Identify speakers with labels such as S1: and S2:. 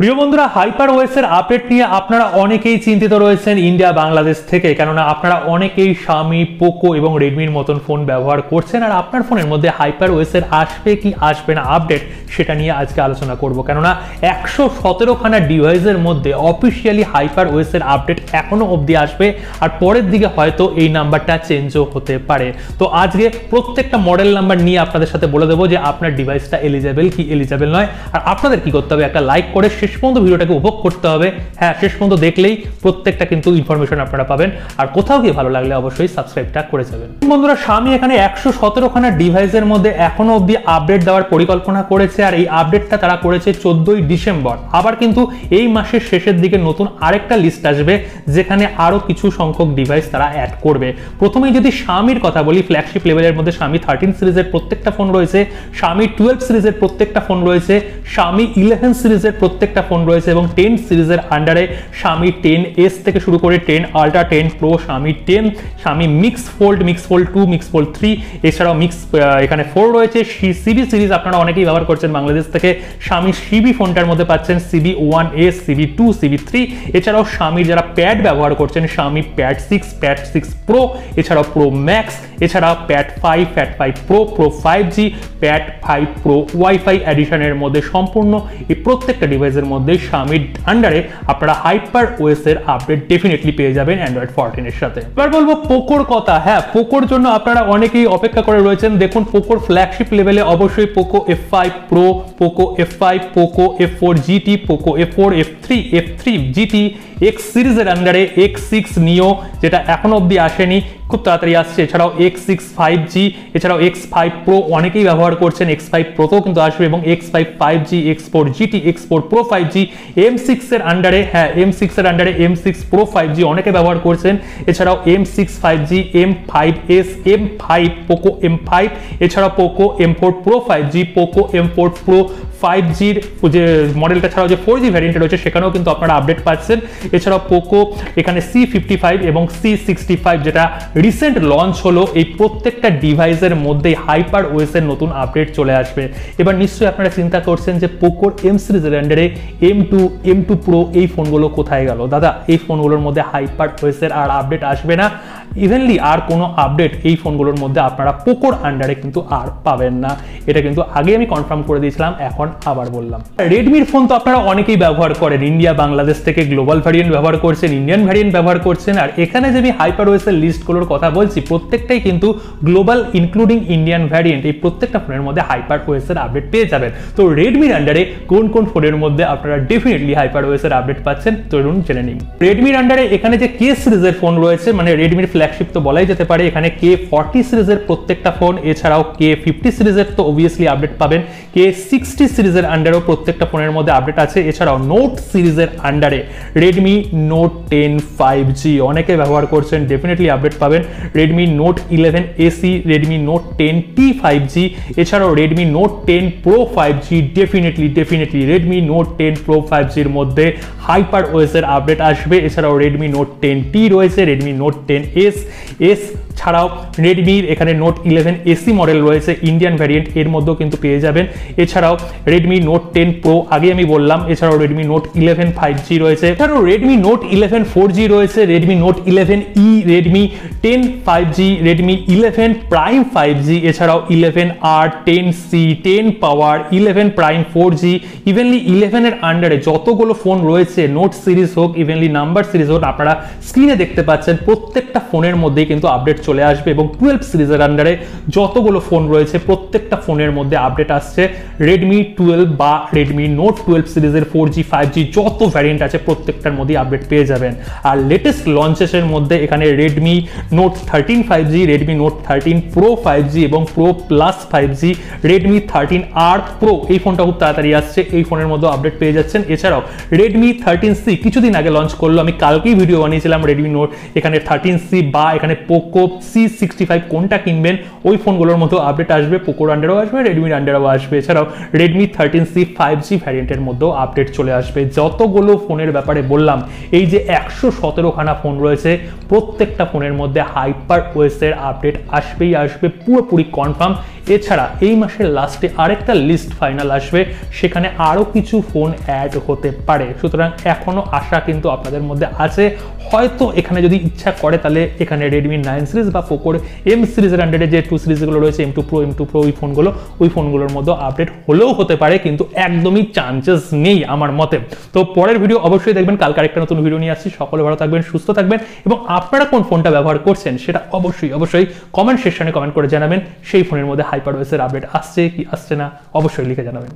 S1: প্রিয় বন্ধুরা, hyper OS এর আপডেট নিয়ে আপনারা অনেকেই চিন্তিত রয়েছেন ইন্ডিয়া বাংলাদেশ থেকে, কেননা আপনারা অনেকেই শামি, পোকো এবং রেডমির মতন ফোন ব্যবহার করছেন আর আপনার ফোনের মধ্যে হাইপার ওএস এর আসবে কি আসবে না আপডেট সেটা নিয়ে আজকে আলোচনা করব। কেননা 117খানা ডিভাইসের মধ্যে অফিসিয়ালি হাইপার ওএস এর আপডেট এখনো অবধি আসবে আর পরের দিকে হয়তো এই নাম্বারটা চেঞ্জও হতে পারে। তো আজকে প্রত্যেকটা মডেল নাম্বার নিয়ে আপনাদের সাথে বলে দেবো যে আপনার ডিভাইসটা এলিজেবল কি এলিজেবল নয়, আর আপনাদের কি করতে হবে, একটা লাইক করে শেষ পর্যন্ত ভিডিওটাকে উপভোগ করতে হবে। হ্যাঁ, শেষ পর্যন্ত দেখলেই প্রত্যেকটা কিন্তু ইনফরমেশন আপনারা পাবেন, আর কোথাও গিয়ে ভালো লাগলে অবশ্যই সাবস্ক্রাইবটা করে যাবেন। বন্ধুরা, শামি এখানে 117খানা ডিভাইসের মধ্যে এখনো অবধি আপডেট দেওয়ার পরিকল্পনা করেছে, আর এই আপডেটটা তারা করেছে 14ই ডিসেম্বর। আবার কিন্তু এই মাসের শেষের দিকে নতুন আরেকটা লিস্ট আসবে যেখানে আরো কিছু সংখ্যক ডিভাইস তারা অ্যাড করবে। প্রথমেই যদি শামির কথা বলি, ফ্ল্যাগশিপ লেভেলের মধ্যে শামি 13 সিরিজের প্রত্যেকটা ফোন রয়েছে, শামি 12 সিরিজের প্রত্যেকটা ফোন রয়েছে, শামি 11 সিরিজের প্রত্যেকটা ফোন রয়েছে এবং 10 সিরিজের আন্ডারে শামি 10s থেকে শুরু করে 10 ultra, 10 pro, Xiaomi 10, Xiaomi mix fold, mix fold 2, mix fold 3, এছাড়াও এখানে 4 রয়েছে। সিবি সিরিজ আপনারা অনেকেই ব্যবহার করছেন বাংলাদেশ থেকে, শামি সিবি ফোনটার মধ্যে পাচ্ছেন সিবি 1s, সিবি 2, সিবি 3। এছাড়াও শামির যারা প্যাড ব্যবহার করছেন, শামি প্যাড 6, প্যাড 6 প্রো, এছাড়াও প্রো ম্যাক্স, এছাড়াও pad 5, pad 5 pro, pro 5G, pad 5 pro wifi এডিশনের মধ্যে সম্পূর্ণ এই প্রত্যেকটা ডিভাইসের মধ্যে শামির আন্ডারে আপনারা হাইপার ওএস এর আপডেট ডেফিনেটলি পেয়ে যাবেন অ্যান্ড্রয়েড 14 এর সাথে। এবার বলবো পোকোর কথা। হ্যাঁ, পোকোর জন্য আপনারা অনেকেই অপেক্ষা করে রয়েছেন। দেখুন, পোকোর ফ্ল্যাগশিপ লেভেলে অবশ্যই Poco F5 pro, Poco F5, Poco F4 GT, Poco F4, F3 GT, X সিরিজের আন্ডারে X6 নিও যেটা এখনো অবধি আসেনি, খুব তাড়াতাড়ি আসছে। এছাড়াও X6 5G, এছাড়াও X5 Pro অনেকেই ব্যবহার করছেন, X5 Proতেও কিন্তু আসবে এবং X5 5G, X4 GT, X4 Pro 5G, M6 এর আন্ডারে, হ্যাঁ M6 এর আন্ডারে M6 Pro 5G অনেকে ব্যবহার করছেন। এছাড়াও M6 5G, M5s, M5, Poco M5, এছাড়াও Poco M4 Pro 5G, Poco M4 Pro 5Gর যে মডেলটা ছাড়াও যে 4G ভ্যারিয়েন্ট রয়েছে সেখানেও কিন্তু আপনারা আপডেট পাচ্ছেন। এছাড়াও পোকো এখানে C55 এবং C65 যেটা রিসেন্ট লঞ্চ হলো, এই প্রত্যেকটা ডিভাইসের মধ্যেই হাইপার ওএস এর নতুন আপডেট চলে আসবে। এবার নিশ্চয়ই আপনারা চিন্তা করছেন যে পোকোর M সিরিজের আন্ডারে M2 Pro এই ফোনগুলো কোথায় গেল। দাদা, এই ফোনগুলোর মধ্যে হাইপার ওএস এর আর আপডেট আসবে না, ইভেনলি আর কোনো আপডেট এই ফোনগুলোর মধ্যে আপনারা পোকোর আন্ডারে কিন্তু আর পাবেন না। এটা কিন্তু আগে আমি কনফার্ম করে দিয়েছিলাম, এখন আবার বললাম। রেডমির ফোন তো আপনারা অনেকেই ব্যবহার করেন, ইন্ডিয়া বাংলাদেশ থেকে গ্লোবাল ভ্যারিয়েন্ট ব্যবহার করছেন, ইন্ডিয়ান ভ্যারিয়েন্ট ব্যবহার করছেন। আর এখানে যে আমি হাইপার ওএস এর লিস্টগুলোর কথা বলছি প্রত্যেকটাই কিন্তু গ্লোবাল ইনক্লুডিং ইন্ডিয়ান ভ্যারিয়েন্ট, এই প্রত্যেকটা ফোনের মধ্যে হাইপার ওএস এর আপডেট পেয়ে যাবেন। তো রেডমির আন্ডারে কোন কোন ফোনের মধ্যে আপনারা ডেফিনেটলি হাইপার ওএস এর আপডেট পাচ্ছেন চলুন জেনে নিন। রেডমির আন্ডারে এখানে যে কে সিরিজের ফোন রয়েছে, মানে রেডমির ফ্ল্যাগশিপ তো বলাই যেতে পারে, এখানে K40 সিরিজের প্রত্যেকটা ফোন, এছাড়াও K50 সিরিজের তো অবভিয়াসলি আপডেট পাবেন, K60 সিরিজের আন্ডারেও প্রত্যেকটা ফোনের মধ্যে আপডেট আছে। এছাড়াও নোট সিরিজের আন্ডারে রেডমি নোট 10 5G অনেকে ব্যবহার করছেন, ডেফিনেটলি আপডেট পাবেন। Redmi note 11 AC, Redmi note 10T 5G, এছাড়াও Redmi note 10 Pro 5G, definitely Redmi note 10 Pro 5Gর মধ্যে হাইপার ওএস এর আপডেট আসবে। এছাড়াও রেডমি নোট 10T রয়েছে, রেডমি নোট 10S ছাড়াও রেডমির এখানে নোট 11 AC মডেল রয়েছে, ইন্ডিয়ান ভ্যারিয়েন্ট, এর মধ্যেও কিন্তু পেয়ে যাবেন। এছাড়াও রেডমি নোট 10 Pro আগে আমি বললাম, এছাড়াও রেডমি নোট 11 5G রয়েছে, এছাড়াও রেডমি নোট 11 4G রয়েছে, Redmi note 11E, Redmi 10 5G, Redmi 11 Prime 5G, এছাড়াও 11R, 10C, 10 Power, 11 Prime 4G, evenly 11 এর আন্ডারে যতগুলো ফোন রয়েছে, নোট সিরিজ হোক, ইভেনলি নাম্বার সিরিজ হোক, আপনারা স্ক্রিনে দেখতে পাচ্ছেন প্রত্যেকটা ফোনের মধ্যেই কিন্তু আপডেট চলে আসবে। এবং 12 সিরিজের আন্ডারে যতগুলো ফোন রয়েছে প্রত্যেকটা ফোনের মধ্যে আপডেট আসছে। রেডমি 12 বা রেডমি নোট 12 সিরিজের 4G 5G যত ভ্যারিয়েন্ট আছে প্রত্যেকটার মধ্যে আপডেট পেয়ে যাবেন। আর লেটেস্ট লঞ্চেসের মধ্যে এখানে Redmi note 13 5G, Redmi note 13 Pro 5G এবং Pro Plus 5G, Redmi 13R Pro এই ফোনটা খুব তাড়াতাড়ি আসছে, এই ফোনের মধ্যে আপডেট পেয়ে যাচ্ছেন। এছাড়াও রেডমি 13C কিছুদিন আগে লঞ্চ করলো, আমি কালকেই ভিডিও বানিয়েছিলাম রেডমি নোট এখানে 13C বা এখানে পোকো C65 কোনটা কিনবেন, ওই ফোনগুলোর মতো আপডেট আসবে, পোকোর আন্ডারেও আসবে, রেডমির আন্ডারেও আসবে। এছাড়াও Redmi 13C 5G ভ্যারিয়েন্টের মধ্যেও আপডেট চলে আসবে। যতগুলো ফোনের ব্যাপারে বললাম, এই যে 117খানা ফোন রয়েছে, প্রত্যেকটা ফোনের মধ্যে HyperOS এর আপডেট আসবেই আসবে, পুরোপুরি কনফার্ম। এছাড়া এই মাসের লাস্টে আরেকটা লিস্ট ফাইনাল আসবে, সেখানে আরও কিছু ফোন অ্যাড হতে পারে। সুতরাং এখনও আশা কিন্তু আপনাদের মধ্যে আছে। হয়তো এখানে যদি ইচ্ছা করে তাহলে এখানে Redmi 9 সিরিজ বা পোকোর M সিরিজের আন্ডারে যে 2 সিরিজগুলো রয়েছে, M2 Pro ওই ফোনগুলোর মধ্যে আপডেট হলেও হতে পারে, কিন্তু একদমই চান্সেস নেই আমার মতে। তো পরের ভিডিও অবশ্যই দেখবেন, কালকে আরেকটা নতুন ভিডিও নিয়ে আসছি। সকলে ভালো থাকবেন, সুস্থ থাকবেন, এবং আপনারা কোন ফোনটা ব্যবহার করছেন সেটা অবশ্যই কমেন্ট সেকশনে কমেন্ট করে জানাবেন। সেই ফোনের মধ্যে HyperOS এর আপডেট আসছে কি আসছে না অবশ্যই লিখে জানাবেন।